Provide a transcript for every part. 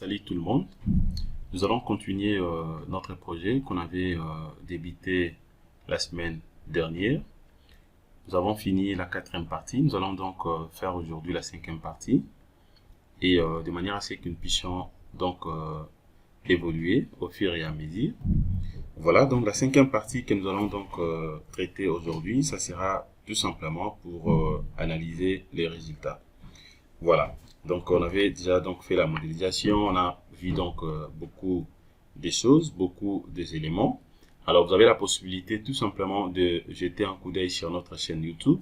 Salut tout le monde. Nous allons continuer notre projet qu'on avait débuté la semaine dernière. Nous avons fini la 4e partie. Nous allons donc faire aujourd'hui la 5e partie. Et de manière à ce que nous puissions donc évoluer au fur et à mesure. Voilà, donc la 5e partie que nous allons donc traiter aujourd'hui, ça sera tout simplement pour analyser les résultats. Voilà, donc on avait déjà donc fait la modélisation, on a vu donc beaucoup de choses, beaucoup des éléments. Alors vous avez la possibilité tout simplement de jeter un coup d'œil sur notre chaîne YouTube,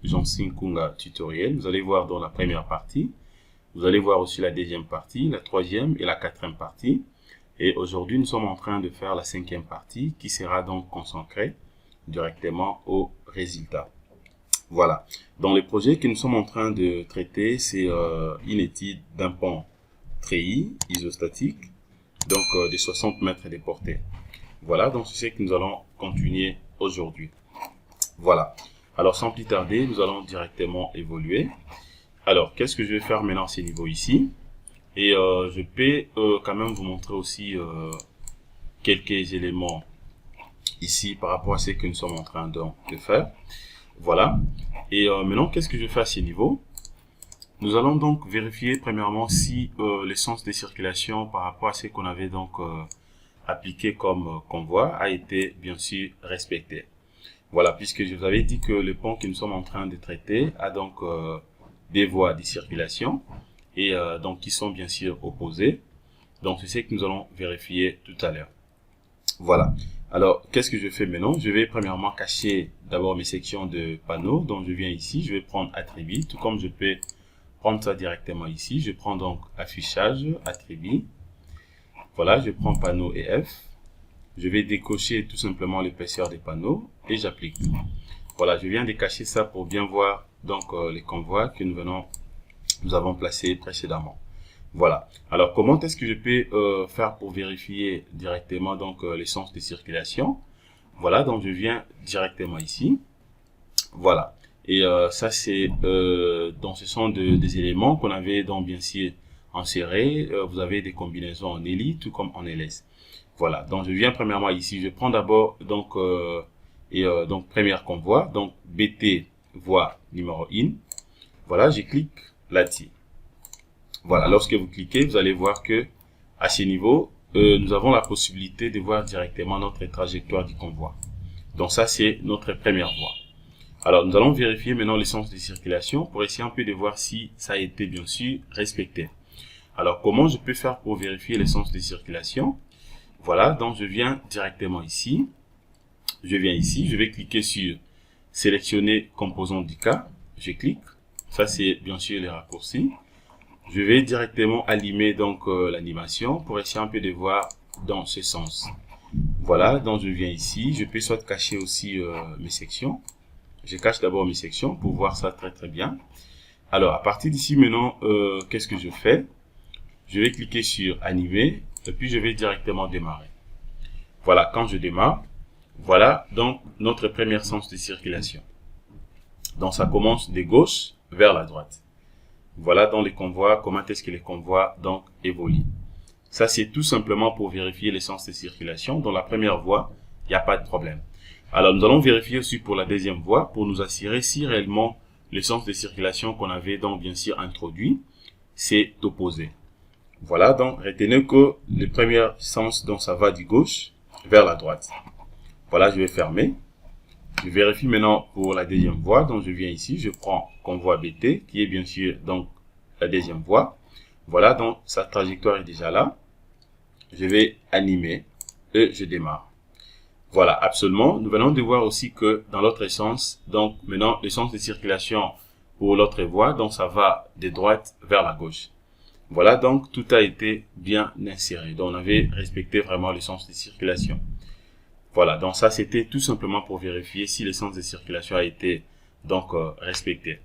Jansin Kunga Tutoriel. Vous allez voir dans la première partie, vous allez voir aussi la 2e partie, la 3e et la 4e partie. Et aujourd'hui nous sommes en train de faire la 5e partie qui sera donc consacrée directement aux résultats. Voilà. Dans le projet que nous sommes en train de traiter, c'est une étude d'un pont treillis isostatique, donc de 60 mètres de portée. Voilà, donc c'est ce que nous allons continuer aujourd'hui. Voilà. Alors sans plus tarder, nous allons directement évoluer. Alors, qu'est-ce que je vais faire maintenant à ce niveau ici? Et je peux quand même vous montrer aussi quelques éléments ici par rapport à ce que nous sommes en train de faire. Voilà. Et maintenant, qu'est-ce que je fais à ce niveau? Nous allons donc vérifier premièrement si l'essence de circulation par rapport à ce qu'on avait donc appliqué comme convoi a été bien sûr respecté. Voilà, puisque je vous avais dit que le pont que nous sommes en train de traiter a donc des voies de circulation et donc qui sont bien sûr opposées. Donc c'est ce que nous allons vérifier tout à l'heure. Voilà. Alors, qu'est-ce que je fais maintenant? Je vais premièrement cacher d'abord mes sections de panneaux. Donc, je viens ici, je vais prendre attribut, tout comme je peux prendre ça directement ici. Je prends donc affichage, attribut. Voilà, je prends panneau et F. Je vais décocher tout simplement l'épaisseur des panneaux et j'applique. Voilà, je viens de cacher ça pour bien voir donc les convois que nous avons placés précédemment. Voilà. Alors, comment est-ce que je peux faire pour vérifier directement donc l'essence de circulation? Voilà, donc je viens directement ici. Voilà. Et ça, c'est donc ce sont des éléments qu'on avait donc bien sûr insérés. Vous avez des combinaisons en ELI tout comme en LS. Voilà. Donc je viens premièrement ici. Je prends d'abord donc donc première convoi, donc BT voie numéro 1. Voilà, je clique là-dessus. Voilà, lorsque vous cliquez, vous allez voir que à ce niveau, nous avons la possibilité de voir directement notre trajectoire du convoi. Donc ça, c'est notre première voie. Alors, nous allons vérifier maintenant l'essence de circulation pour essayer un peu de voir si ça a été bien sûr respecté. Alors, comment je peux faire pour vérifier l'essence de circulation? Voilà, donc je viens directement ici. Je viens ici, je vais cliquer sur sélectionner composant du cas. Je clique. Ça, c'est bien sûr les raccourcis. Je vais directement allumer donc l'animation pour essayer un peu de voir dans ce sens. Voilà, donc je viens ici. Je peux soit cacher aussi mes sections. Je cache d'abord mes sections pour voir ça très bien. Alors, à partir d'ici maintenant, qu'est-ce que je fais? Je vais cliquer sur animer et puis je vais directement démarrer. Voilà, quand je démarre, voilà donc notre premier sens de circulation. Donc, ça commence de gauche vers la droite. Voilà dans les convois, comment est-ce que les convois donc évoluent. Ça, c'est tout simplement pour vérifier l'essence de circulation. Dans la première voie, il n'y a pas de problème. Alors, nous allons vérifier aussi pour la 2e voie pour nous assurer si réellement l'essence de circulation qu'on avait donc bien sûr introduit, c'est opposé. Voilà, donc retenez que le premier sens, donc ça va du gauche vers la droite. Voilà, je vais fermer. Je vérifie maintenant pour la 2e voie. Donc, je viens ici, je prends convoi BT, qui est bien sûr donc la 2e voie. Voilà, donc sa trajectoire est déjà là. Je vais animer et je démarre. Voilà, absolument. Nous venons de voir aussi que dans l'autre sens, donc maintenant, le sens de circulation pour l'autre voie, donc ça va de droite vers la gauche. Voilà, donc tout a été bien inséré. Donc, on avait respecté vraiment le sens de circulation. Voilà, donc ça c'était tout simplement pour vérifier si l'essence de circulation a été donc respecté.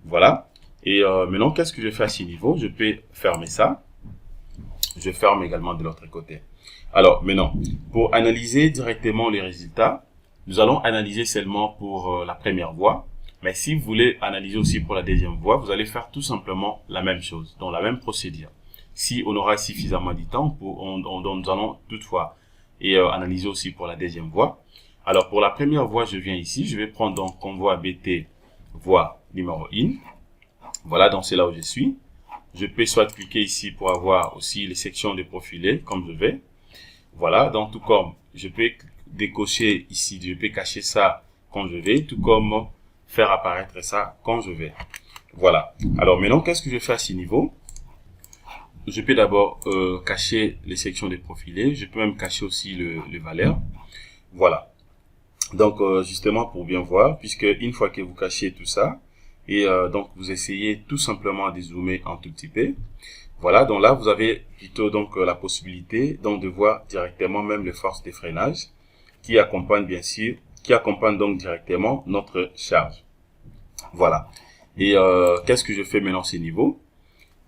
Voilà, et maintenant qu'est-ce que je fais à ce niveau? Je peux fermer ça. Je ferme également de l'autre côté. Alors maintenant, pour analyser directement les résultats, nous allons analyser seulement pour la première voie. Mais si vous voulez analyser aussi pour la 2e voie, vous allez faire tout simplement la même chose, donc la même procédure. si on aura suffisamment de temps, nous allons toutefois analyser aussi pour la deuxième voie. Alors, pour la première voie, je viens ici, je vais prendre donc convoi BT, voie numéro 1. Voilà, donc c'est là où je suis. Je peux soit cliquer ici pour avoir aussi les sections de profilés, comme je vais. Voilà, donc tout comme je peux décocher ici, je peux cacher ça quand je vais, tout comme faire apparaître ça quand je vais. Voilà. Alors maintenant, qu'est-ce que je fais à ce niveau? Je peux d'abord cacher les sections de profilés. Je peux même cacher aussi le valeur. Voilà. Donc justement pour bien voir, puisque une fois que vous cachez tout ça, et donc vous essayez tout simplement de zoomer un tout petit peu. Voilà, donc là vous avez plutôt donc la possibilité donc de voir directement même les forces de freinage qui accompagnent bien sûr, qui accompagnent donc directement notre charge. Voilà. Et qu'est-ce que je fais maintenant à ce niveau?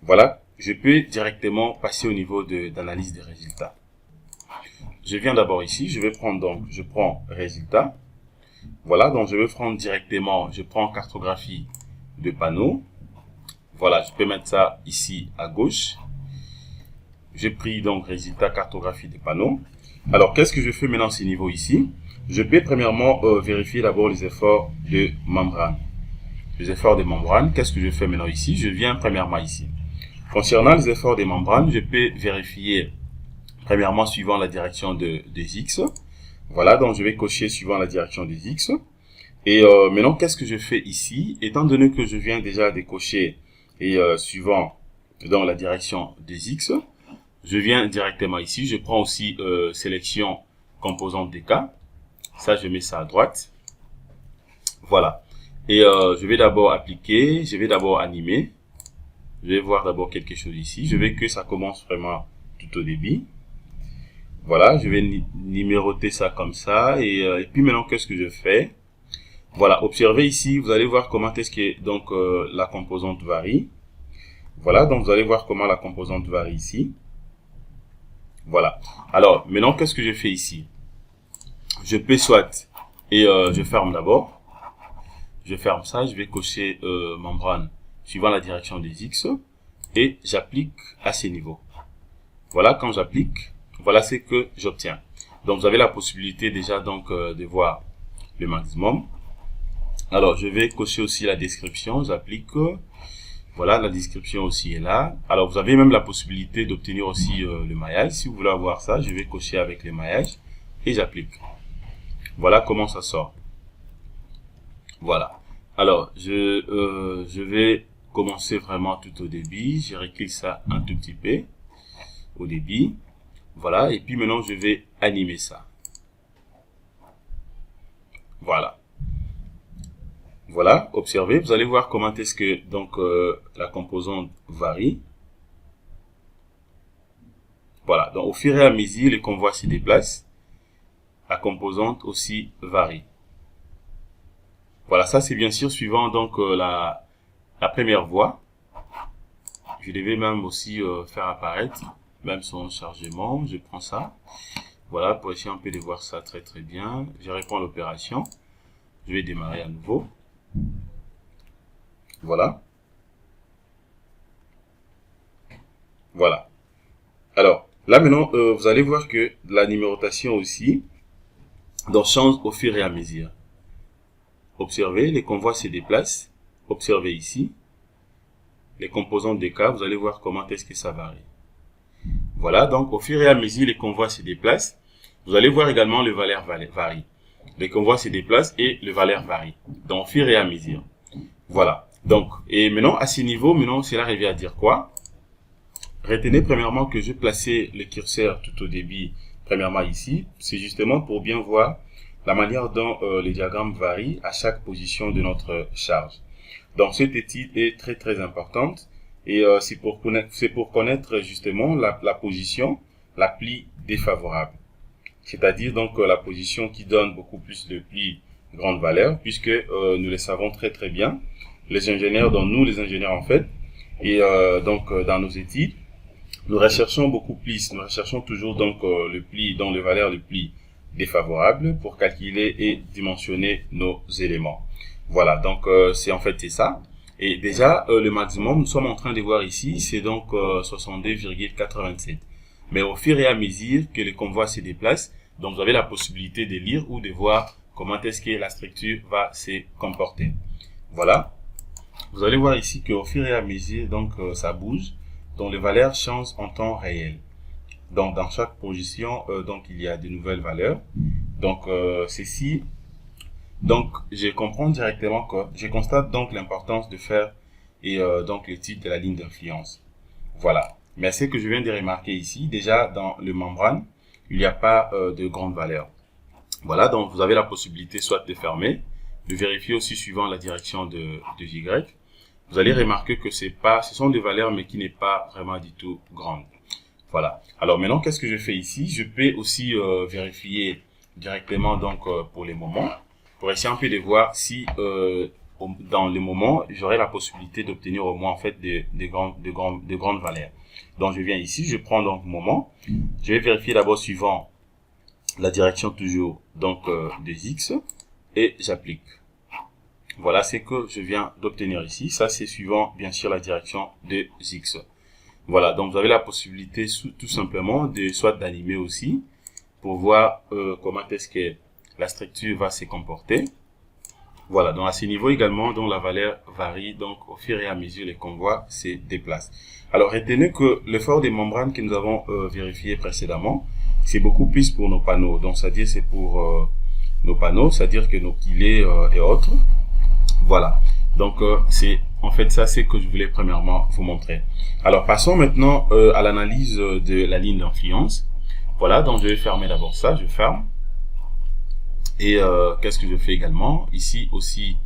Voilà, je peux directement passer au niveau d'analyse des résultats. Je viens d'abord ici, je prends résultat. Voilà, donc je vais prendre directement, je prends cartographie de panneaux. Voilà, je peux mettre ça ici à gauche. J'ai pris donc résultat cartographie des panneaux. Alors, qu'est-ce que je fais maintenant à ce niveau ici? Je peux premièrement vérifier d'abord les efforts de membrane. Les efforts de membrane, qu'est-ce que je fais maintenant ici? Je viens premièrement ici. Concernant les efforts des membranes, je peux vérifier premièrement suivant la direction des X. Voilà, donc je vais cocher suivant la direction des X. Et maintenant, qu'est-ce que je fais ici? Étant donné que je viens déjà de cocher et suivant dans la direction des X, je viens directement ici. Je prends aussi sélection composante des cas. Ça, je mets ça à droite. Voilà. Et je vais d'abord appliquer, je vais d'abord animer. Je vais voir d'abord quelque chose ici. Je vais que ça commence vraiment tout au début. Voilà, je vais numéroter ça comme ça. Et puis maintenant, qu'est-ce que je fais? Voilà, observez ici, vous allez voir comment est-ce que donc la composante varie. Voilà, donc vous allez voir comment la composante varie ici. Voilà. Alors, maintenant, qu'est-ce que je fais ici? Je peux soit, et je ferme d'abord. Je ferme ça, je vais cocher membrane suivant la direction des X. Et j'applique à ces niveaux. Voilà, quand j'applique, voilà ce que j'obtiens. Donc, vous avez la possibilité déjà donc de voir le maximum. Alors, je vais cocher aussi la description, j'applique. Voilà, la description aussi est là. Alors, vous avez même la possibilité d'obtenir aussi le maillage. Si vous voulez avoir ça, je vais cocher avec le maillage et j'applique. Voilà comment ça sort. Voilà. Alors, je vais commencer vraiment tout au début. Je recule ça un tout petit peu au début. Voilà. Et puis maintenant, je vais animer ça. Voilà. Voilà, observez, vous allez voir comment est-ce que donc la composante varie. Voilà, donc au fur et à mesure, les convois se déplacent, la composante aussi varie. Voilà, ça c'est bien sûr suivant donc la première voie. Je devais même aussi faire apparaître même son chargement. Je prends ça. Voilà, pour essayer un peu de voir ça très très bien. Je réponds à l'opération. Je vais démarrer à nouveau. Voilà. Voilà. Alors, là maintenant, vous allez voir que la numérotation aussi donc, change au fur et à mesure. Observez, les convois se déplacent. Observez ici. Les composantes des cas, vous allez voir comment est-ce que ça varie. Voilà, donc au fur et à mesure, les convois se déplacent. Vous allez voir également le valeur varie. Les convois se déplacent et le valeur varie. Donc, au fur et à mesure. Voilà. Donc, et maintenant, à ce niveau, maintenant, cela revient à dire quoi? Retenez premièrement que je plaçais le curseur tout au début, premièrement ici. C'est justement pour bien voir la manière dont les diagrammes varient à chaque position de notre charge. Donc, cette étude est très, très importante. Et c'est pour connaître justement la position la plus défavorable. C'est-à-dire donc la position qui donne beaucoup plus de plus grande valeur, puisque nous le savons très très bien, les ingénieurs, dont nous les ingénieurs en fait, et donc dans nos études, nous recherchons beaucoup plus, nous recherchons toujours donc le pli dans les valeurs le plus défavorables pour calculer et dimensionner nos éléments. Voilà, donc c'est en fait c'est ça. Et déjà, le maximum, nous sommes en train de voir ici, c'est donc 62,87. Mais au fur et à mesure que le convoi se déplace, donc vous avez la possibilité de lire ou de voir comment est-ce que la structure va se comporter. Voilà. Vous allez voir ici qu'au fur et à mesure, donc ça bouge, donc les valeurs changent en temps réel. Donc dans chaque position, donc il y a de nouvelles valeurs. Donc ceci, donc je comprends directement que je constate donc l'importance de faire et donc le titre de la ligne d'influence. Voilà. Mais ce que je viens de remarquer ici, déjà dans le membrane, il n'y a pas de grande valeur. Voilà, donc vous avez la possibilité soit de fermer, de vérifier aussi suivant la direction de Y. Vous allez remarquer que ce sont des valeurs mais qui n'est pas vraiment du tout grande. Voilà. Alors maintenant, qu'est-ce que je fais ici? Je peux aussi vérifier directement donc pour les moments, pour essayer un peu de voir si dans les moments, j'aurai la possibilité d'obtenir au moins en fait de grandes valeurs. Donc je viens ici, je prends donc moment, je vais vérifier d'abord suivant la direction toujours donc des X et j'applique. Voilà ce que je viens d'obtenir ici. Ça c'est suivant bien sûr la direction des X. Voilà, donc vous avez la possibilité tout simplement de soit d'animer aussi pour voir comment est-ce que la structure va se comporter. Voilà, donc à ce niveau également, donc la valeur varie, donc au fur et à mesure les convois se déplacent. Alors retenez que l'effort des membranes que nous avons vérifié précédemment, c'est beaucoup plus pour nos panneaux. Donc c'est-à-dire c'est pour nos panneaux, c'est-à-dire que nos piliers et autres. Voilà, donc c'est en fait ça c'est que je voulais premièrement vous montrer. Alors passons maintenant à l'analyse de la ligne d'influence. Voilà, donc je vais fermer d'abord ça, je ferme. Et qu'est-ce que je fais également? Ici aussi,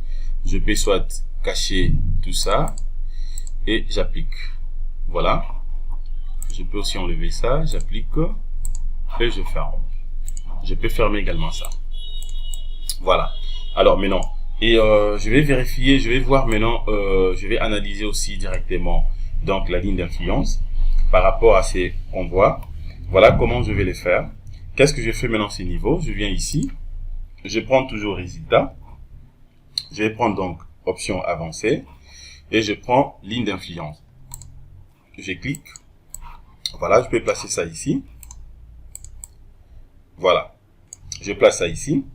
je peux soit cacher tout ça et j'applique. Voilà. Je peux aussi enlever ça, j'applique et je ferme. Je peux fermer également ça. Voilà. Alors maintenant, et je vais vérifier, je vais voir maintenant, je vais analyser aussi directement donc la ligne d'influence par rapport à ces convois. Voilà comment je vais les faire. Qu'est-ce que je fais maintenant à ces niveaux? Je viens ici. Je prends toujours résultat. Je vais prendre donc option avancée et je prends ligne d'influence. Je clique. Voilà, je peux placer ça ici. Voilà. Je place ça ici.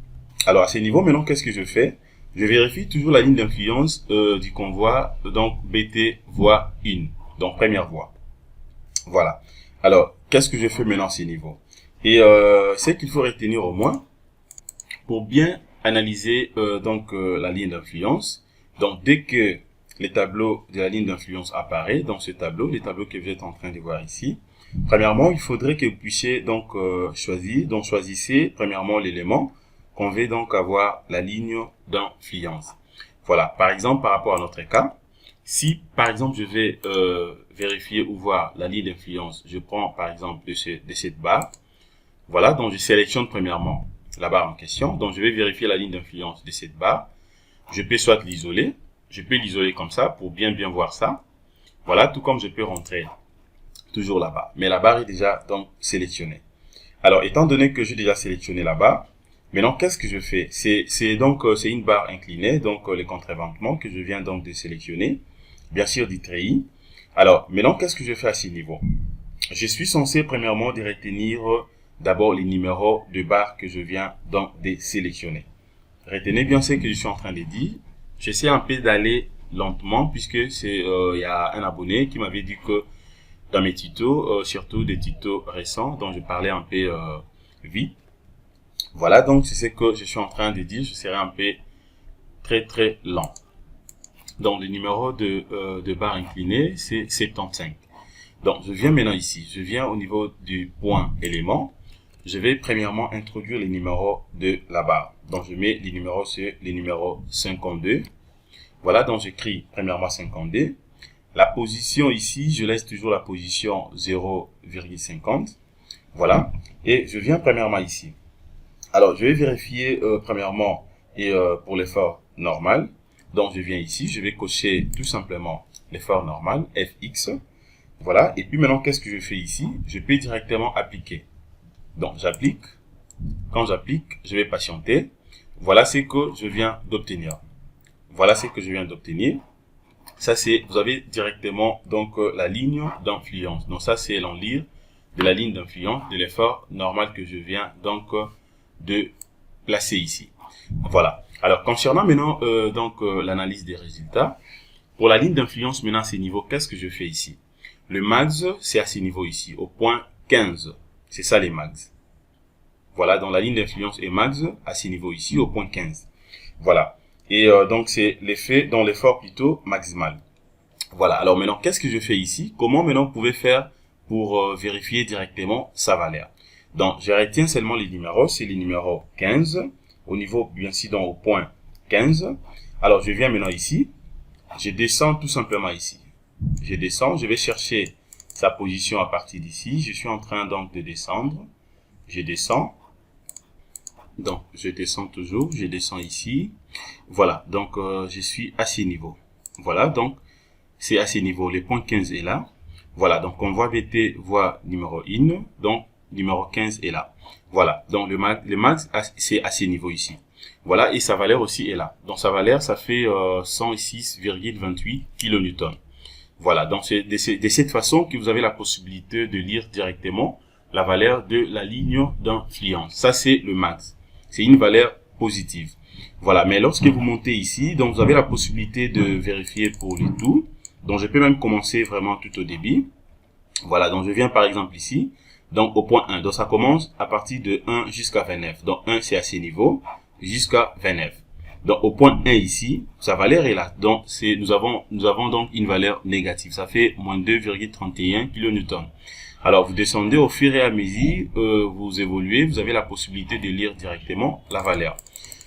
Alors à ce niveau, maintenant, qu'est-ce que je fais? Je vérifie toujours la ligne d'influence du convoi, donc BT voie 1, donc première voie. Voilà. Alors, qu'est-ce que je fais maintenant à ce niveau? Et c'est qu'il faut retenir au moins, pour bien analyser la ligne d'influence, donc dès que le tableau de la ligne d'influence apparaît dans ce tableau, le tableau que vous êtes en train de voir ici, premièrement, il faudrait que vous puissiez donc choisir, donc choisissez premièrement l'élément qu'on veut donc avoir la ligne d'influence. Voilà, par exemple, par rapport à notre cas, si par exemple je vais vérifier ou voir la ligne d'influence, je prends par exemple de cette barre, voilà, donc je sélectionne premièrement la barre en question. Donc, je vais vérifier la ligne d'influence de cette barre. Je peux soit l'isoler. Je peux l'isoler comme ça pour bien voir ça. Voilà, tout comme je peux rentrer toujours là-bas. Mais la barre est déjà donc sélectionnée. Alors, étant donné que j'ai déjà sélectionné la barre, maintenant, qu'est-ce que je fais? C'est une barre inclinée, donc le contre-éventement que je viens donc de sélectionner. Bien sûr, du treillis. Alors, maintenant, qu'est-ce que je fais à ce niveau? Je suis censé premièrement de retenir d'abord les numéros de barres que je viens donc de sélectionner. Retenez bien ce que je suis en train de dire. J'essaie un peu d'aller lentement puisque c'est y a un abonné qui m'avait dit que dans mes tutos, surtout des tutos récents, dont je parlais un peu vite. Voilà, donc c'est ce que je suis en train de dire. Je serai un peu très lent. Donc le numéro de barre inclinée, c'est 75. Donc je viens maintenant ici. Je viens au niveau du point élément. Je vais premièrement introduire les numéros de la barre. Donc, je mets les numéros sur les numéros 52. Voilà, donc j'écris premièrement 52. La position ici, je laisse toujours la position 0,50. Voilà. Et je viens premièrement ici. Alors, je vais vérifier premièrement et pour l'effort normal. Donc, je viens ici. Je vais cocher tout simplement l'effort normal, FX. Voilà. Et puis maintenant, qu'est-ce que je fais ici? Je peux directement appliquer. Donc, j'applique. Quand j'applique, je vais patienter. Voilà ce que je viens d'obtenir. Voilà ce que je viens d'obtenir. Ça, c'est, vous avez directement donc la ligne d'influence. Donc ça, c'est l'enlire de la ligne d'influence de l'effort normal que je viens donc de placer ici. Voilà. Alors, concernant maintenant l'analyse des résultats, pour la ligne d'influence maintenant à ces niveaux, qu'est-ce que je fais ici? Le max, c'est à ces niveaux ici, au point 15. C'est ça les max. Voilà, donc la ligne d'influence est max à ces niveaux ici, au point 15. Voilà. Et donc, c'est l'effet dans l'effort plutôt maximal. Voilà. Alors maintenant, qu'est-ce que je fais ici? Comment maintenant vous pouvez faire pour vérifier directement sa valeur? Donc, je retiens seulement les numéros. C'est les numéros 15. Au niveau, bien sûr, donc, au point 15. Alors, je viens maintenant ici. Je descends tout simplement ici. Je descends. Je vais chercher sa position à partir d'ici. Je suis en train donc de descendre. Je descends. Donc, je descends toujours, je descends ici. Voilà, donc je suis à ces niveaux. Voilà, donc c'est à ces niveaux. Le point 15 est là. Voilà, donc on voit BT, voit numéro 1. Donc, numéro 15 est là. Voilà, donc le max c'est à ces niveaux ici. Voilà, et sa valeur aussi est là. Donc, sa valeur, ça fait 106,28 kN. Voilà, donc c'est de cette façon que vous avez la possibilité de lire directement la valeur de la ligne d'influence. Ça, c'est le max. C'est une valeur positive. Voilà, mais lorsque vous montez ici, donc vous avez la possibilité de vérifier pour les tout. Donc, je peux même commencer vraiment tout au début. Voilà, donc je viens par exemple ici, donc au point 1. Donc, ça commence à partir de 1 jusqu'à 29. Donc, 1, c'est à ces niveaux, jusqu'à 29. Donc, au point 1 ici, sa valeur est là. Donc, nous avons donc une valeur négative. Ça fait moins 2,31 kN. Alors, vous descendez au fur et à mesure, vous évoluez, vous avez la possibilité de lire directement la valeur.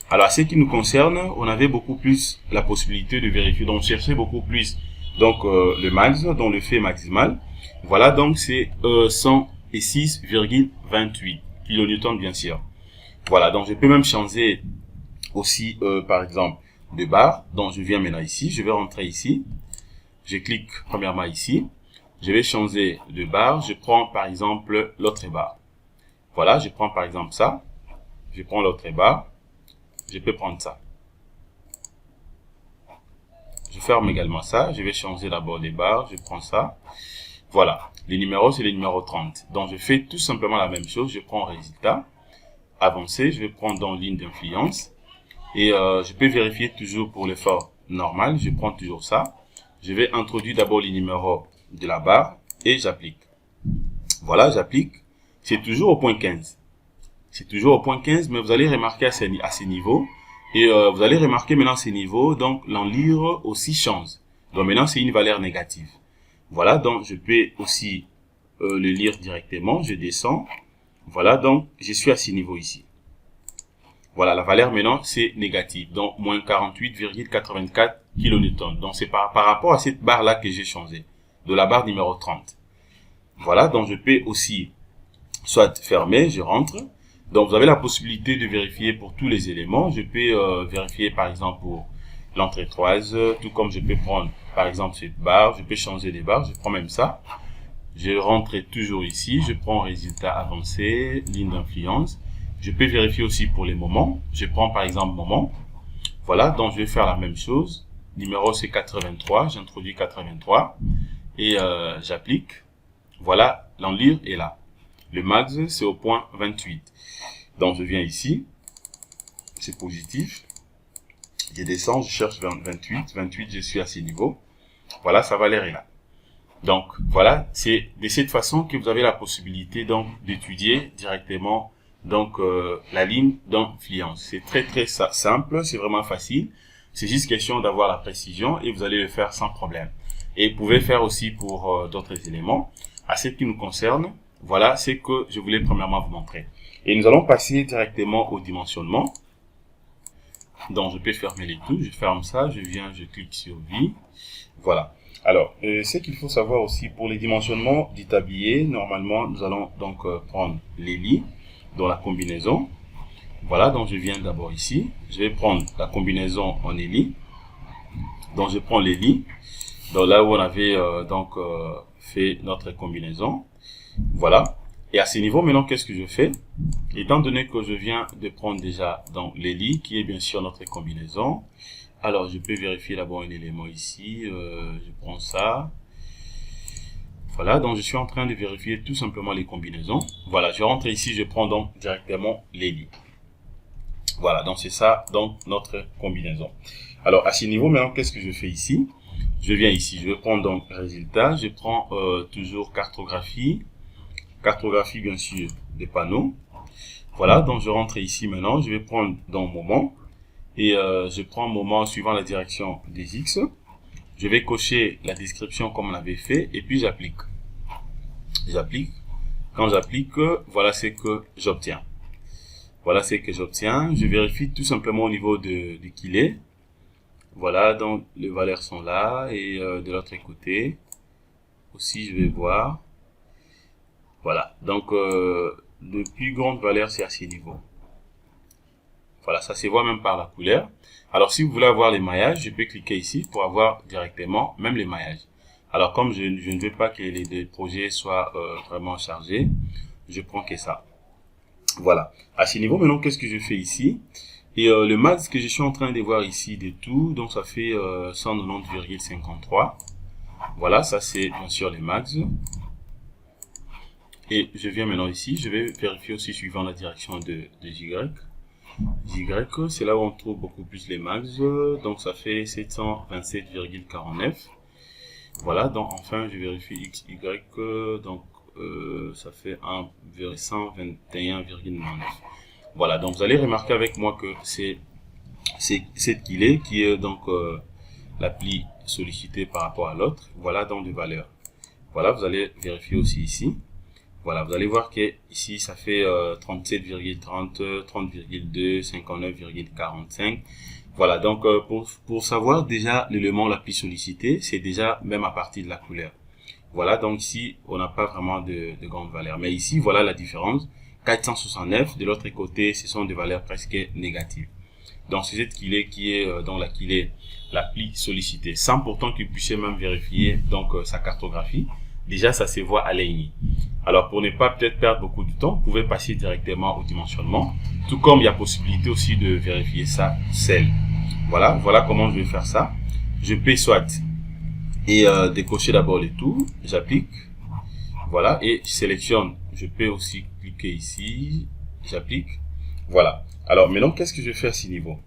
Alors, à ce qui nous concerne, on avait beaucoup plus la possibilité de vérifier, donc chercher beaucoup plus donc le max, donc le fait maximal. Voilà, donc c'est 106,28 kN bien sûr. Voilà, donc je peux même changer aussi, par exemple, de barre. Donc, je viens maintenant ici, je vais rentrer ici, je clique premièrement ici. Je vais changer de barre. Je prends par exemple l'autre barre. Voilà, je prends par exemple ça. Je prends l'autre barre. Je peux prendre ça. Je ferme également ça. Je vais changer d'abord les barres. Je prends ça. Voilà. Les numéros, c'est les numéros 30. Donc, je fais tout simplement la même chose. Je prends résultat. Avancer. Je vais prendre dans ligne d'influence. Et je peux vérifier toujours pour l'effort normal. Je prends toujours ça. Je vais introduire d'abord les numéros de la barre et j'applique. Voilà, j'applique. C'est toujours au point 15. C'est toujours au point 15, mais vous allez remarquer à ces niveaux. Et vous allez remarquer maintenant ces niveaux, donc l'enlire aussi change. Donc maintenant, c'est une valeur négative. Voilà, donc je peux aussi le lire directement. Je descends. Voilà, donc je suis à ces niveaux ici. Voilà, la valeur maintenant, c'est négative. Donc, moins 48,84 kN. Donc, c'est par rapport à cette barre-là que j'ai changé. De la barre numéro 30. Voilà, donc je peux aussi soit fermer, je rentre. Donc, vous avez la possibilité de vérifier pour tous les éléments. Je peux vérifier, par exemple, pour l'entrecroise, tout comme je peux prendre, par exemple, cette barre. Je peux changer les barres. Je prends même ça. Je rentre toujours ici. Je prends résultat avancé, ligne d'influence. Je peux vérifier aussi pour les moments. Je prends par exemple moment. Voilà, donc je vais faire la même chose. Numéro c'est 83, j'introduis 83 et j'applique. Voilà, l'enlire est là. Le max c'est au point 28. Donc je viens ici, c'est positif. Je descends, je cherche 28. 28, je suis à ce niveau. Voilà, sa valeur est là. Donc voilà, c'est de cette façon que vous avez la possibilité donc d'étudier directement donc la ligne d'influence. C'est très simple, c'est vraiment facile. C'est juste question d'avoir la précision et vous allez le faire sans problème. Et vous pouvez faire aussi pour d'autres éléments. À ce qui nous concerne, voilà, c'est que je voulais premièrement vous montrer. Et nous allons passer directement au dimensionnement. Donc je peux fermer les tout, je ferme ça, je viens, je clique sur vie. Voilà. Alors, ce qu'il faut savoir aussi pour les dimensionnements du tablier, normalement nous allons donc prendre les lits dans la combinaison. Voilà, donc je viens d'abord ici. Je vais prendre la combinaison en élit. Donc je prends les lits. Donc là où on avait fait notre combinaison. Voilà. Et à ce niveau, maintenant, qu'est-ce que je fais? Étant donné que je viens de prendre déjà donc les lits, qui est bien sûr notre combinaison. Alors, je peux vérifier d'abord un élément ici. Je prends ça. Voilà, donc je suis en train de vérifier tout simplement les combinaisons. Voilà, je rentre ici, je prends donc directement les lits. Voilà, donc c'est ça, donc notre combinaison. Alors, à ce niveau, maintenant, qu'est-ce que je fais ici? Je viens ici, je vais prendre donc résultat, je prends toujours cartographie, bien sûr, des panneaux. Voilà, donc je rentre ici maintenant, je vais prendre dans moment, et je prends moment suivant la direction des X. Je vais cocher la description comme on l'avait fait, et puis j'applique. J'applique. Quand j'applique, voilà ce que j'obtiens. Voilà ce que j'obtiens. Je vérifie tout simplement au niveau de qu'il est. Voilà, donc les valeurs sont là, et de l'autre côté aussi je vais voir. Voilà, donc le plus grande valeur c'est à ce niveau. Voilà, ça se voit même par la couleur. Alors si vous voulez avoir les maillages, je peux cliquer ici pour avoir directement même les maillages. Alors comme je ne veux pas que les deux projets soient vraiment chargés, je prends que ça. Voilà, à ce niveau maintenant qu'est-ce que je fais ici? Et le max que je suis en train de voir ici de tout, donc ça fait 190,53. Voilà, ça c'est bien sûr les max. Et je viens maintenant ici, je vais vérifier aussi suivant la direction de Y. Y, c'est là où on trouve beaucoup plus les max, donc ça fait 727,49. Voilà, donc enfin je vérifie X, Y, donc ça fait 121,99. Voilà, donc vous allez remarquer avec moi que c'est cette qu'il est, qui est donc l'appli sollicité par rapport à l'autre. Voilà donc les valeurs. Voilà, vous allez vérifier aussi ici. Voilà, vous allez voir que ici ça fait 37,30, 30,2, 59,45. Voilà, donc pour savoir déjà l'élément l'appli sollicité, c'est déjà même à partir de la couleur. Voilà, donc ici on n'a pas vraiment de grande valeur. Mais ici, voilà la différence. 469, de l'autre côté, ce sont des valeurs presque négatives. Donc c'est cette qu'il est qui est dans la qu'il est l'appli sollicité, sans pourtant que vous puissiez même vérifier donc sa cartographie. Déjà ça se voit à l'ENI. Alors pour ne pas peut-être perdre beaucoup de temps, vous pouvez passer directement au dimensionnement, tout comme il y a possibilité aussi de vérifier ça seul. Voilà, voilà comment je vais faire ça. Je peux soit et décocher d'abord les tout, j'applique. Voilà, et je sélectionne. Je peux aussi cliquer ici, j'applique. Voilà. Alors maintenant, qu'est-ce que je fais à ce niveau?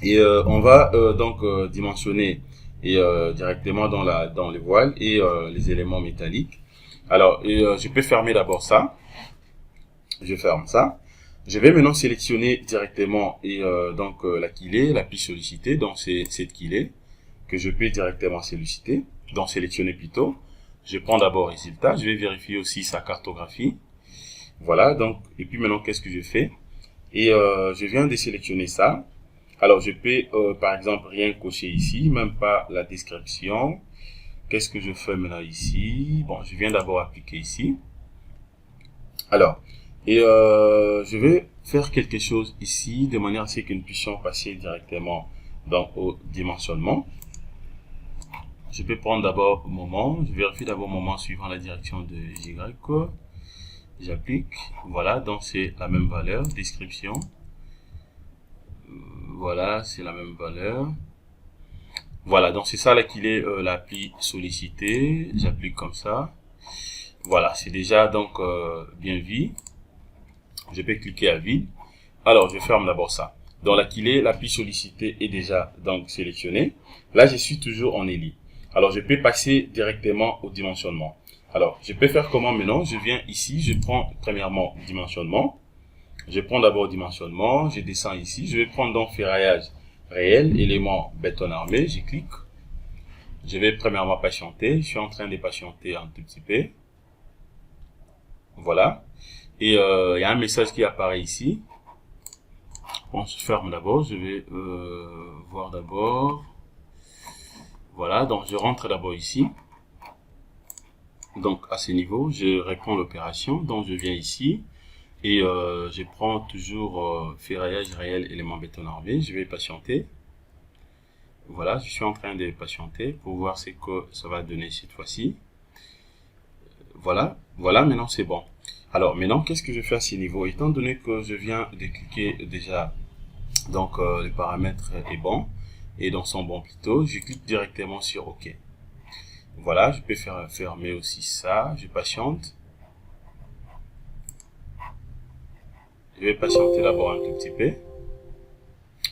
Et on va donc dimensionner et directement dans les voiles et les éléments métalliques. Alors, je peux fermer d'abord ça. Je ferme ça. Je vais maintenant sélectionner directement et donc la quillet, l'appli sollicité. Donc c'est cette quillet que je peux directement solliciter. Donc sélectionner plutôt. Je prends d'abord résultat. Je vais vérifier aussi sa cartographie. Voilà. Donc et puis maintenant qu'est-ce que je fais? Et je viens de sélectionner ça. Alors je peux par exemple rien cocher ici, même pas la description. Qu'est-ce que je fais maintenant ici? Bon, je viens d'abord appliquer ici. Alors, et je vais faire quelque chose ici de manière à ce que nous puissions passer directement donc au dimensionnement. Je peux prendre d'abord moment. Je vérifie d'abord moment suivant la direction de Y. J'applique. Voilà, donc c'est la même valeur. Description. Voilà, c'est la même valeur. Voilà, donc c'est ça là qu'il est l'appli sollicité. J'applique comme ça. Voilà, c'est déjà donc bien vu. Je peux cliquer à vide. Alors, je ferme d'abord ça. Dans la quillet, l'appli sollicité est déjà donc sélectionné. Là, je suis toujours en ELI. Alors, je peux passer directement au dimensionnement. Alors, je peux faire comment maintenant? Je viens ici, je prends premièrement dimensionnement. Je prends d'abord dimensionnement, je descends ici. Je vais prendre donc ferraillage réel, élément béton armé. Je clique. Je vais premièrement patienter. Je suis en train de patienter un tout petit peu. Voilà. Et il y a un message qui apparaît ici. On se ferme d'abord. Je vais voir d'abord. Voilà. Donc, je rentre d'abord ici. Donc, à ce niveau, je réponds l'opération. Donc, je viens ici. Et je prends toujours ferraillage réel, élément béton armé. Je vais patienter. Voilà. Je suis en train de patienter pour voir ce que ça va donner cette fois-ci. Voilà. Voilà. Maintenant, c'est bon. Alors maintenant, qu'est-ce que je fais à ce niveau? Étant donné que je viens de cliquer déjà, donc le paramètre est bon, et dans son bon plutôt, je clique directement sur OK. Voilà, je peux faire fermer aussi ça, je patiente. Je vais patienter d'abord un tout petit peu.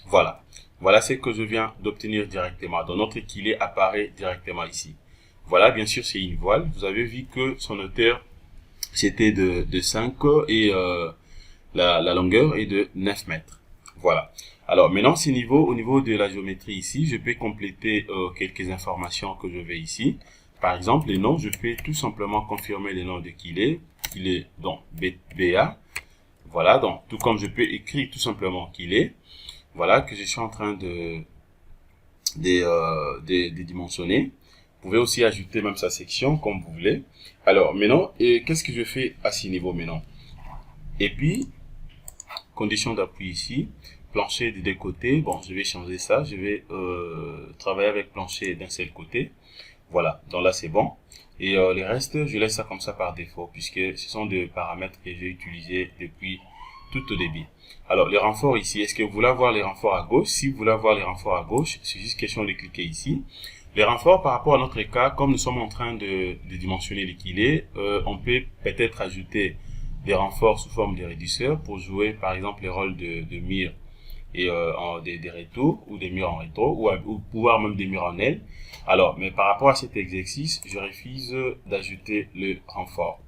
Voilà. Voilà ce que je viens d'obtenir directement. Donc notre équilé apparaît directement ici. Voilà, bien sûr, c'est une voile. Vous avez vu que son hauteur, c'était de 5 et la longueur est de 9 mètres. Voilà. Alors maintenant, au niveau de la géométrie ici, je peux compléter quelques informations que je vais ici. Par exemple, les noms, je peux tout simplement confirmer les noms de Kilé, donc BA. Voilà, donc tout comme je peux écrire tout simplement Kilé. Voilà, que je suis en train de dimensionner. Vous pouvez aussi ajouter même sa section comme vous voulez. Alors maintenant, qu'est-ce que je fais à ce niveau maintenant? Et puis, condition d'appui ici, plancher des deux côtés. Bon, je vais changer ça. Je vais travailler avec plancher d'un seul côté. Voilà, donc là c'est bon. Et les restes, je laisse ça comme ça par défaut, puisque ce sont des paramètres que j'ai utilisés depuis tout au début. Alors, les renforts ici, est-ce que vous voulez avoir les renforts à gauche? Si vous voulez avoir les renforts à gauche, c'est juste question de cliquer ici. Les renforts, par rapport à notre cas, comme nous sommes en train de dimensionner l'équilé, on peut peut-être ajouter des renforts sous forme de réducteurs pour jouer, par exemple, les rôles de murs et des retours ou des murs en rétro ou pouvoir même des murs en aile. Alors, mais par rapport à cet exercice, je refuse d'ajouter le renfort.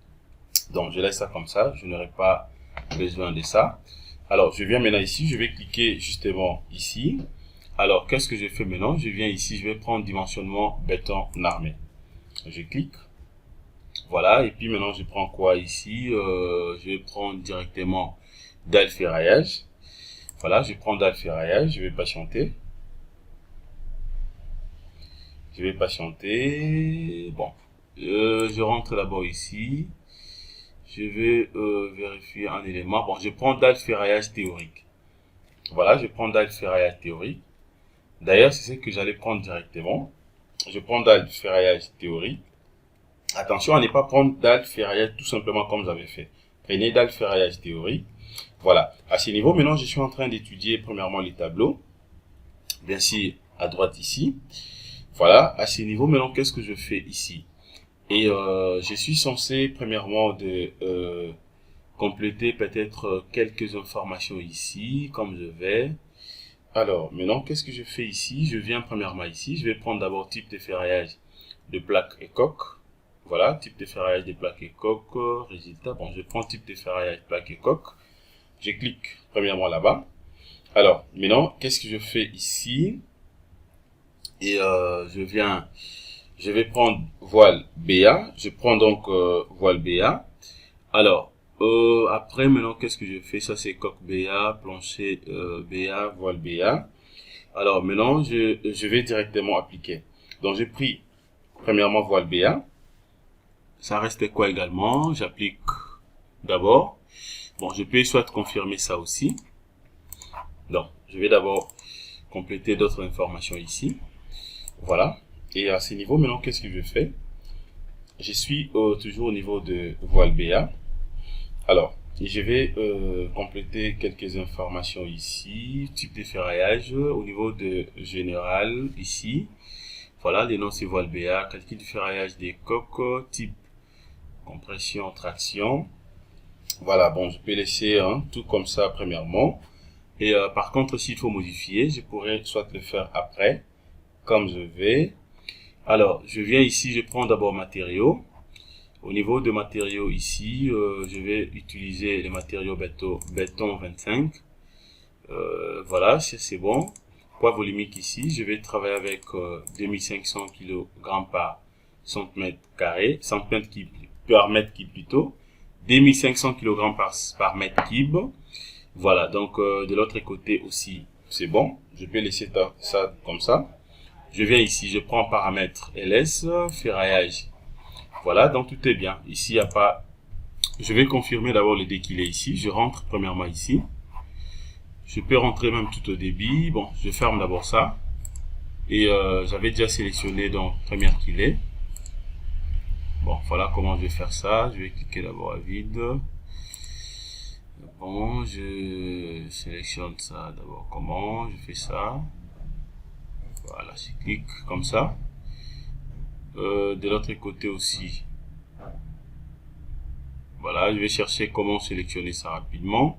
Donc, je laisse ça comme ça. Je n'aurai pas besoin de ça. Alors, je viens maintenant ici. Je vais cliquer justement ici. Alors, qu'est-ce que je fais maintenant? Je viens ici. Je vais prendre dimensionnement béton armé. Je clique. Voilà. Et puis maintenant, je prends quoi ici? Je vais prendre directement dalle ferraillage. Voilà. Je prends dalle ferraillage. Je vais patienter. Je vais patienter. Bon. Je rentre d'abord ici. Je vais vérifier un élément. Bon, je prends dalle ferraillage théorique. Voilà, je prends dalle ferraillage théorique. D'ailleurs, c'est ce que j'allais prendre directement. Je prends dalle ferraillage théorique. Attention à ne pas prendre dalle ferraillage tout simplement comme j'avais fait. Prenez dalle ferraillage théorique. Voilà. À ce niveau, maintenant, je suis en train d'étudier premièrement les tableaux. Bien sûr, à droite ici. Voilà. À ce niveau, maintenant, qu'est-ce que je fais ici? Et je suis censé, premièrement, de compléter peut-être quelques informations ici, comme je vais. Alors, maintenant, qu'est-ce que je fais ici? Je viens premièrement ici. Je vais prendre d'abord type de ferraillage de plaque et coque. Voilà, type de ferraillage de plaque et coque. Résultat, bon, je prends type de ferraillage plaque et coque. Je clique premièrement là-bas. Alors, maintenant, qu'est-ce que je fais ici? Et je vais prendre voile BA. Je prends donc voile BA. Alors, après, maintenant, qu'est-ce que je fais? Ça, c'est coque BA, plancher BA, voile BA. Alors, maintenant, je vais directement appliquer. Donc, j'ai pris, premièrement, voile BA. Ça reste quoi également? J'applique d'abord. Bon, je peux soit confirmer ça aussi. Donc, je vais d'abord compléter d'autres informations ici. Voilà. Et à ce niveau, maintenant, qu'est-ce que je fais? Je suis toujours au niveau de voile BA. Alors, je vais compléter quelques informations ici. Type de ferraillage au niveau de général ici. Voilà, les noms c'est voile BA, calcul du ferraillage des coques, type compression, traction. Voilà, bon, je peux laisser tout comme ça premièrement. Et par contre, s'il faut modifier, je pourrais soit le faire après, comme je vais. Alors, je viens ici, je prends d'abord matériaux. Au niveau de matériaux ici, je vais utiliser les matériaux béton 25. Voilà, c'est bon. Poids volumique ici, je vais travailler avec 2500 kg par centimètre carré, centimètre cube par mètre cube plutôt. 2500 kg par mètre cube. Voilà, donc de l'autre côté aussi, c'est bon. Je peux laisser ça comme ça. Je viens ici, je prends paramètre LS, ferraillage. Voilà, donc tout est bien. Ici, il n'y a pas... Je vais confirmer d'abord le déquilé ici. Je rentre premièrement ici. Je peux rentrer même tout au débit. Bon, je ferme d'abord ça. Et j'avais déjà sélectionné donc première kilé. Bon, voilà comment je vais faire ça. Je vais cliquer d'abord à vide. Bon, je sélectionne ça d'abord. Comment je fais ça? Voilà, je clique comme ça. De l'autre côté aussi. Voilà, je vais chercher comment sélectionner ça rapidement.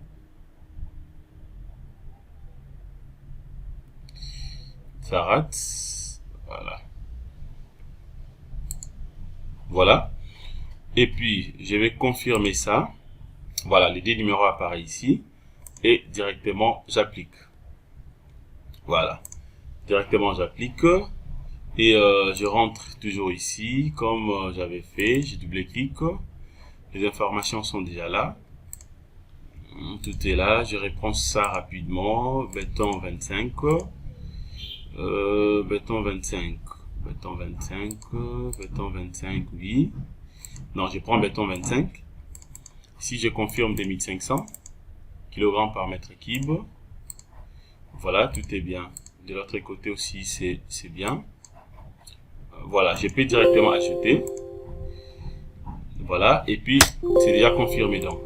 Ça rate. Voilà. Voilà. Et puis, je vais confirmer ça. Voilà, les deux numéros apparaissent ici. Et directement, j'applique. Voilà. Directement, j'applique. Et je rentre toujours ici, comme j'avais fait. Je double-clique. Les informations sont déjà là. Tout est là. Je reprends ça rapidement. Béton 25. Béton 25. Béton 25. Béton 25, oui. Non, je prends béton 25. Si je confirme 2500 kg par mètre cube. Voilà, tout est bien. De l'autre côté aussi, c'est bien. Voilà, je peux directement ajouter. Voilà, et puis c'est déjà confirmé donc.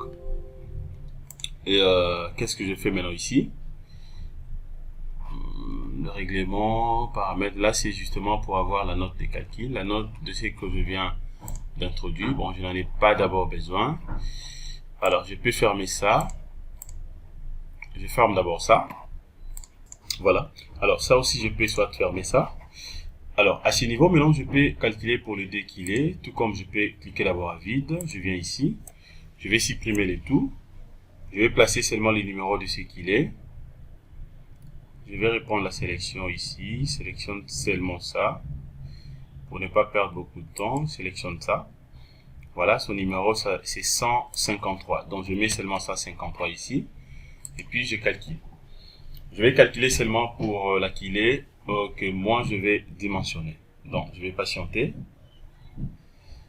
Et qu'est-ce que je fais maintenant ici? Le règlement, paramètres, là c'est justement pour avoir la note de calcul, la note de ce que je viens d'introduire. Bon, je n'en ai pas d'abord besoin. Alors, je peux fermer ça. Je ferme d'abord ça. Voilà. Alors, ça aussi, je peux soit fermer ça. Alors, à ce niveau, maintenant, je peux calculer pour le dé qu'il est, tout comme je peux cliquer d'abord à vide. Je viens ici. Je vais supprimer les tout. Je vais placer seulement les numéros de ce qu'il est. Je vais reprendre la sélection ici. Sélectionne seulement ça. Pour ne pas perdre beaucoup de temps, sélectionne ça. Voilà, son numéro, c'est 153. Donc, je mets seulement 153 ici. Et puis, je calcule. Je vais calculer seulement pour la qu'il est que moi, je vais dimensionner. Donc, je vais patienter.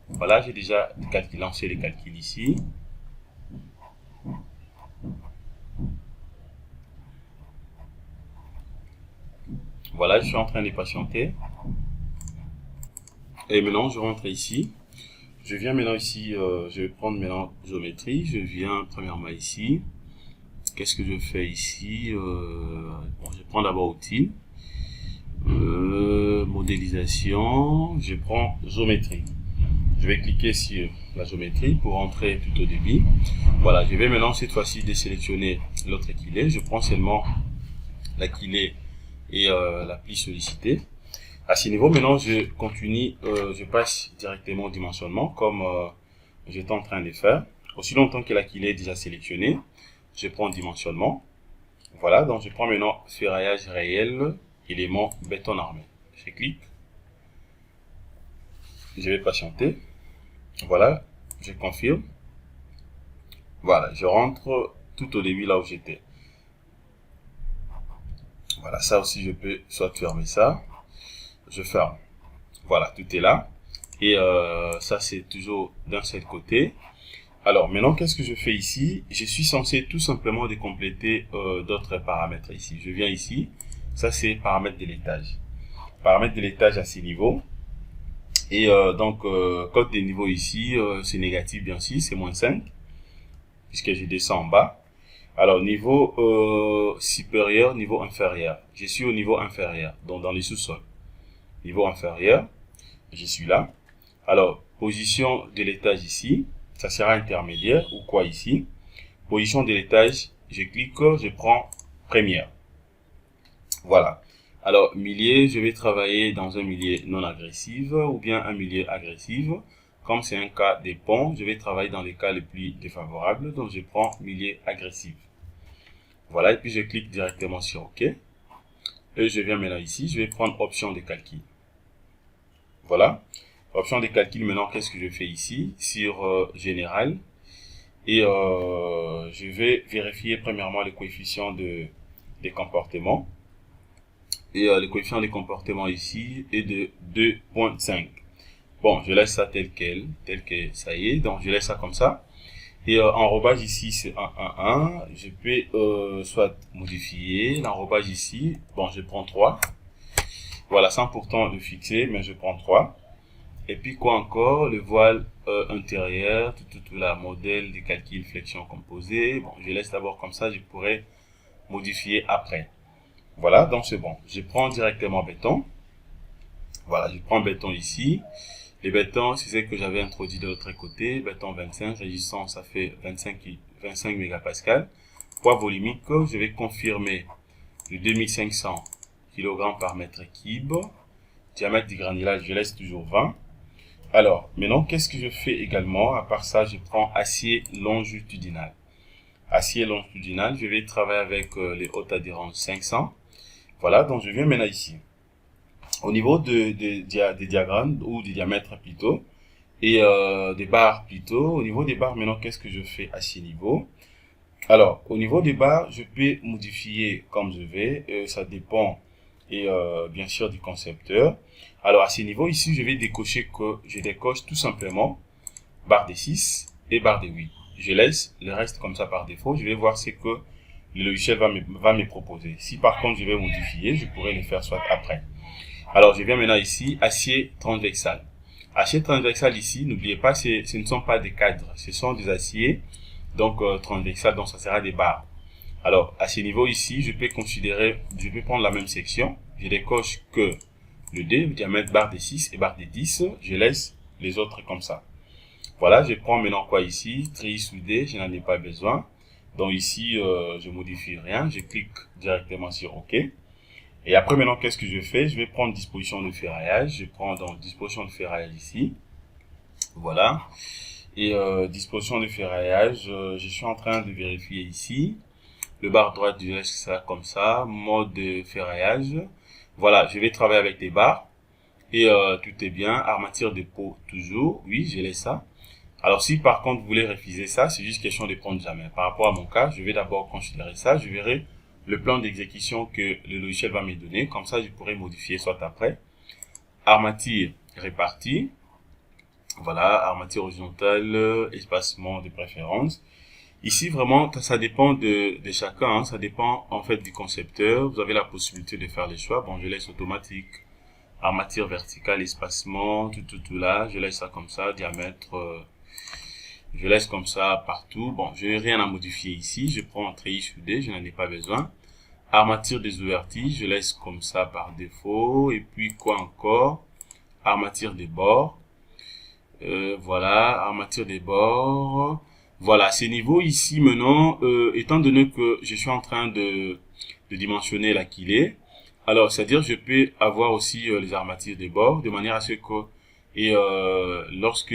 Voilà, j'ai déjà lancé les calculs ici. Voilà, je suis en train de patienter. Et maintenant, je rentre ici. Je viens maintenant ici, je vais prendre maintenant géométrie. Je viens premièrement ici. Qu'est-ce que je fais ici? Bon, je prends d'abord outil. Modélisation. Je prends géométrie. Je vais cliquer sur la géométrie pour entrer tout au début. Voilà, je vais maintenant cette fois-ci désélectionner l'autre qu'il est. Je prends seulement la qu'il est et l'appli sollicité. À ce niveau, maintenant, je continue, je passe directement au dimensionnement comme j'étais en train de faire. Aussi longtemps que la qu'il est déjà sélectionné, je prends dimensionnement. Voilà, donc je prends maintenant ferraillage réel, élément béton armé. Je clique. Je vais patienter. Voilà, je confirme. Voilà, je rentre tout au début là où j'étais. Voilà, ça aussi je peux soit fermer ça. Je ferme. Voilà, tout est là. Et ça c'est toujours d'un seul côté. Alors maintenant, qu'est-ce que je fais ici? Je suis censé tout simplement de compléter d'autres paramètres ici. Je viens ici. Ça c'est paramètres de l'étage. Paramètres de l'étage à ces niveaux. Et donc, code des niveaux ici, c'est négatif bien sûr, c'est -5. Puisque je descends en bas. Alors, niveau supérieur, niveau inférieur. Je suis au niveau inférieur, donc dans les sous-sols. Niveau inférieur, je suis là. Alors, position de l'étage ici, ça sera intermédiaire ou quoi ici. Position de l'étage, je clique, je prends première. Voilà. Alors, milieu, je vais travailler dans un milieu non agressif ou bien un milieu agressif. Comme c'est un cas des ponts, je vais travailler dans les cas les plus défavorables. Donc, je prends milieu agressif. Voilà, et puis je clique directement sur OK. Et je viens maintenant ici, je vais prendre option de calcul. Voilà. Option de calcul, maintenant, qu'est-ce que je fais ici? Sur Général. Et je vais vérifier premièrement les coefficients des comportements. Et le coefficient des comportements ici est de 2,5. Bon, je laisse ça tel que ça y est. Donc, je laisse ça comme ça. Et enrobage ici, c'est 1. Je peux soit modifier l'enrobage ici. Bon, je prends 3. Voilà, sans pourtant le fixer, mais je prends 3. Et puis quoi encore? Le voile intérieur, tout la modèle de calcul flexion composée. Bon, je laisse d'abord comme ça, je pourrais modifier après. Voilà, donc c'est bon. Je prends directement béton. Voilà, je prends béton ici. Les bétons, c'est ce que j'avais introduit de l'autre côté. Béton 25, résistance, ça fait 25 mégapascal. Poids volumique, je vais confirmer de 2500 kg par mètre cube. Diamètre du granulage, je laisse toujours 20. Alors, maintenant, qu'est-ce que je fais également? À part ça, je prends acier longitudinal. Acier longitudinal, je vais travailler avec les hautes adhérences 500. Voilà, donc je viens maintenant ici. Au niveau des diagrammes, ou des diamètres plutôt, et des barres plutôt, au niveau des barres, maintenant, qu'est-ce que je fais à ce niveau? Alors, au niveau des barres, je peux modifier comme je vais, ça dépend, et bien sûr, du concepteur. Alors, à ce niveau ici, je vais décocher que je décoche tout simplement barre des 6 et barre des 8. Je laisse le reste comme ça par défaut. Je vais voir ce que le logiciel va me proposer. Si par contre, je vais modifier, je pourrais le faire soit après. Alors, je viens maintenant ici, acier transversal. Acier transversal ici, n'oubliez pas, ce ne sont pas des cadres, ce sont des aciers, donc transversal, donc ça sera des barres. Alors, à ce niveau ici, je peux prendre la même section, je décoche que le D, le diamètre barre des 6 et barre des 10, je laisse les autres comme ça. Voilà, je prends maintenant quoi ici, treillis soudé, je n'en ai pas besoin. Donc ici, je modifie rien, je clique directement sur OK. Et après maintenant, qu'est-ce que je fais? Je vais prendre disposition de ferraillage. Je prends donc disposition de ferraillage ici. Voilà. Et disposition de ferraillage, je suis en train de vérifier ici. Le barre droite, je laisse ça comme ça. Mode de ferraillage. Voilà, je vais travailler avec des barres. Et tout est bien. Armature de peau, toujours. Oui, je laisse ça. Alors si par contre vous voulez refuser ça, c'est juste question de prendre jamais. Par rapport à mon cas, je vais d'abord considérer ça. Je verrai le plan d'exécution que le logiciel va me donner. Comme ça, je pourrai modifier soit après. Armature répartie. Voilà, armature horizontale, espacement de préférence. Ici, vraiment, ça dépend de chacun. Hein. Ça dépend en fait du concepteur. Vous avez la possibilité de faire les choix. Bon, je laisse automatique. Armature verticale, espacement, tout là. Je laisse ça comme ça. Diamètre, je laisse comme ça partout. Bon, je n'ai rien à modifier ici. Je prends un treillis soudé, je n'en ai pas besoin. Armature des ouvertures, je laisse comme ça par défaut. Et puis quoi encore? Armature des bords. Voilà, armature des bords. Voilà, ces niveaux ici maintenant, étant donné que je suis en train de dimensionner la quilée, alors c'est-à-dire je peux avoir aussi les armatures des bords de manière à ce que lorsque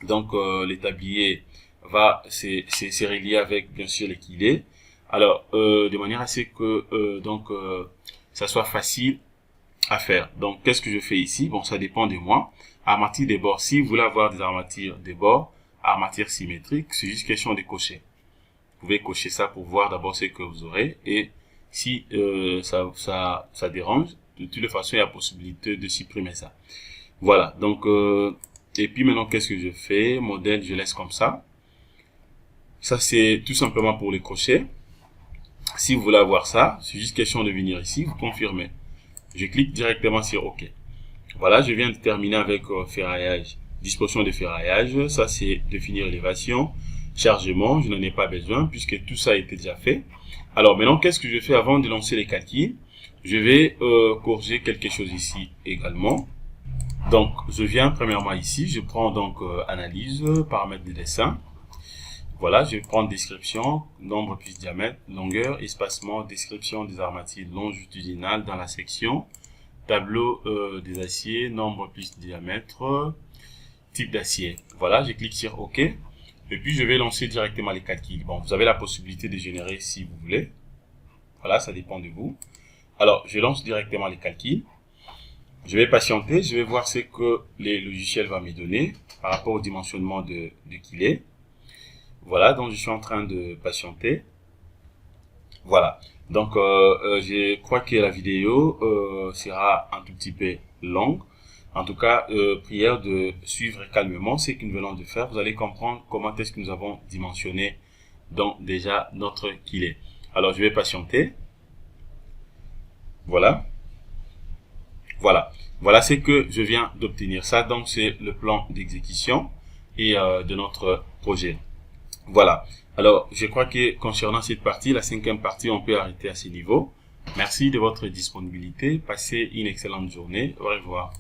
donc l'établier va se relier avec bien sûr les quilets, alors de manière à ce que ça soit facile à faire. Donc qu'est-ce que je fais ici? Bon, ça dépend de moi. Armature des bords, si vous voulez avoir des armatures des bords, armature symétrique, c'est juste question de cocher. Vous pouvez cocher ça pour voir d'abord ce que vous aurez, et si ça dérange, de toute façon il y a possibilité de supprimer ça. Voilà, donc et puis maintenant qu'est-ce que je fais? Modèle, je laisse comme ça. Ça c'est tout simplement pour les crochets. Si vous voulez avoir ça, c'est juste question de venir ici, vous confirmez. Je clique directement sur OK. Voilà, je viens de terminer avec ferraillage, disposition de ferraillage. Ça, c'est définir élévation, chargement. Je n'en ai pas besoin puisque tout ça a été déjà fait. Alors maintenant, qu'est-ce que je fais avant de lancer les calculs? Je vais corriger quelque chose ici également. Donc, je viens premièrement ici. Je prends donc analyse, paramètres de dessin. Voilà, je vais prendre description, nombre plus diamètre, longueur, espacement, description des armatures longitudinales dans la section. Tableau des aciers, nombre plus diamètre, type d'acier. Voilà, je clique sur OK. Et puis, je vais lancer directement les calculs. Bon, vous avez la possibilité de générer si vous voulez. Voilà, ça dépend de vous. Alors, je lance directement les calculs. Je vais patienter. Je vais voir ce que les logiciels vont me donner par rapport au dimensionnement de quillet. Voilà, donc je suis en train de patienter. Voilà. Donc, je crois que la vidéo sera un tout petit peu longue. En tout cas, prière de suivre calmement ce que nous venons de faire. Vous allez comprendre comment est-ce que nous avons dimensionné donc déjà notre quillet. Alors, je vais patienter. Voilà. Voilà. Voilà ce que je viens d'obtenir. Ça, donc, c'est le plan d'exécution et de notre projet. Voilà. Alors, je crois que concernant cette partie, la cinquième partie, on peut arrêter à ce niveau. Merci de votre disponibilité. Passez une excellente journée. Au revoir.